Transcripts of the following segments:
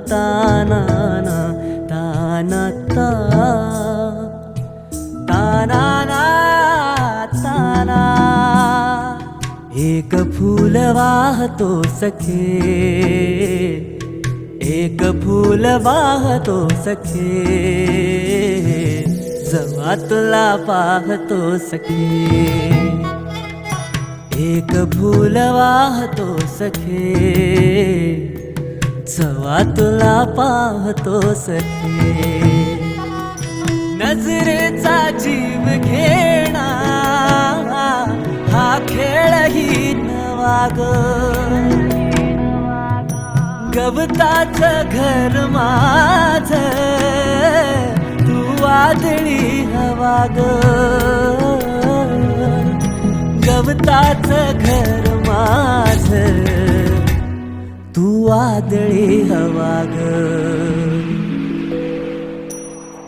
ताना ना ताना ता ताना ना ताना. एक फूल वाहतो सखे, एक फूल वाहतो सखे, जेव्हा तुला पाहतो सखे. एक फूल वाहतो सखे, जेव्हा तुला पाहतो सखे. नजरेचा जीव घेणा हा खेळही नवा ग. गवताचं घर माझं तू वादळी हवा ग. गवताचं घर माझं तू वादळी हवा ग.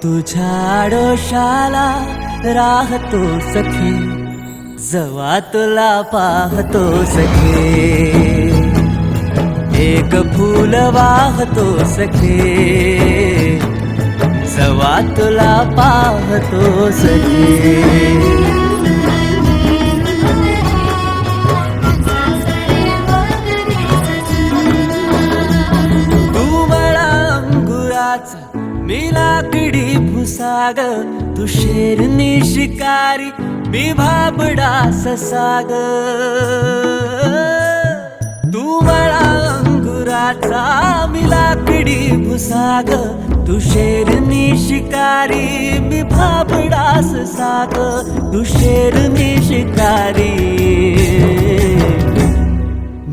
तुझ्या आडोशाला राहतो सखे, जेव्हा तुला पाहतो सखे. एक फूल वाहतो सखे, जेव्हा तुला पाहतो सखे. मी लाकडी भुसाग, तू शेरनी शिकारी, मी भाबडा ससाग. तू मला अंगुराचा, मी लाकडी भुसाग, तू शेरनी शिकारी, मी भाबडा ससाग. तू शेरनी शिकारी,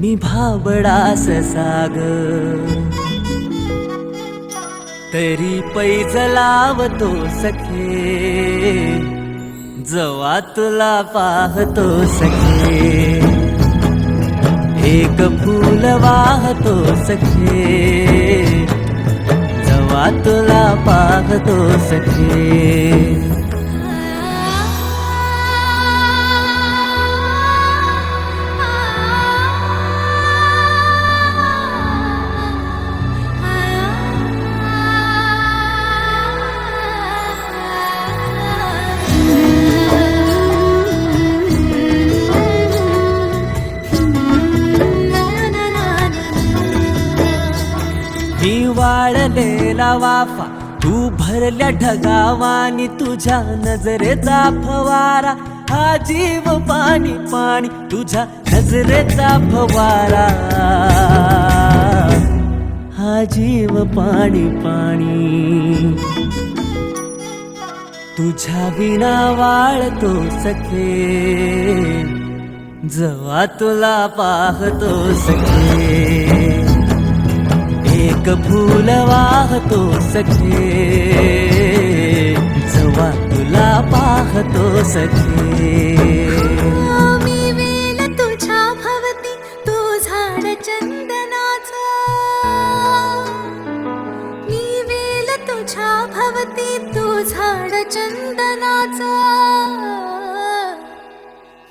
मी भाबडा ससाग. तरी पैज लावतो सखे, जेव्हा तुला पाहतो सखे. एक फूल वाहतो सखे, जेव्हा तुला पाहतो सखे. मी वाळलेला वाफा, तू भरल्या ढगावानी, तुझ्या नजरेचा फवारा, हा जीव पाणी पाणी, तुझ्या नजरेचा फवारा, हा जीव पाणी पाणी. तुझ्या विना वाळतो सखे, जेव्हा तुला पाहतो सखे. एक फूल वाहतो सखे, जेव्हा तुला पाहतो सखे. मी वेल तुझ्या भवती, तू झाड चंदनाचा. मी वेल तुझ्या भवती, तू झाड चंदनाचा.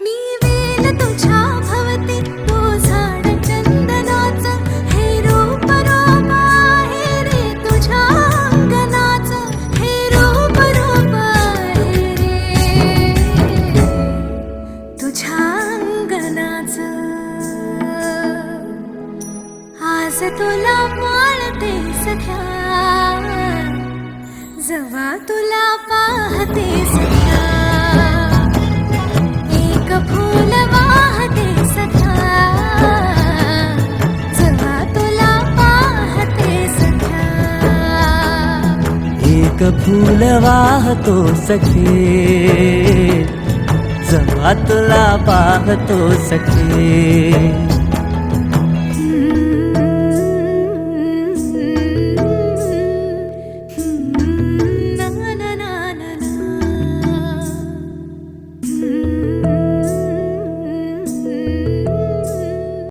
मी वेल तुझ्या भवती, तू झाड चंदनाचा. हे रूप रूप आहे रे तुझ्या अंगणाचं, हे रूप रूप आहे रे तुझ्या अंगणाचं. आज तुला पाळते सख्या, जेव्हा तुला पाहते सख्या. एक फूल वाहते सख्या, जेव्हा तुला पाहते सख्या. एक फूल वाहतो सखे, जेव्हा तुला पाहतो सखे.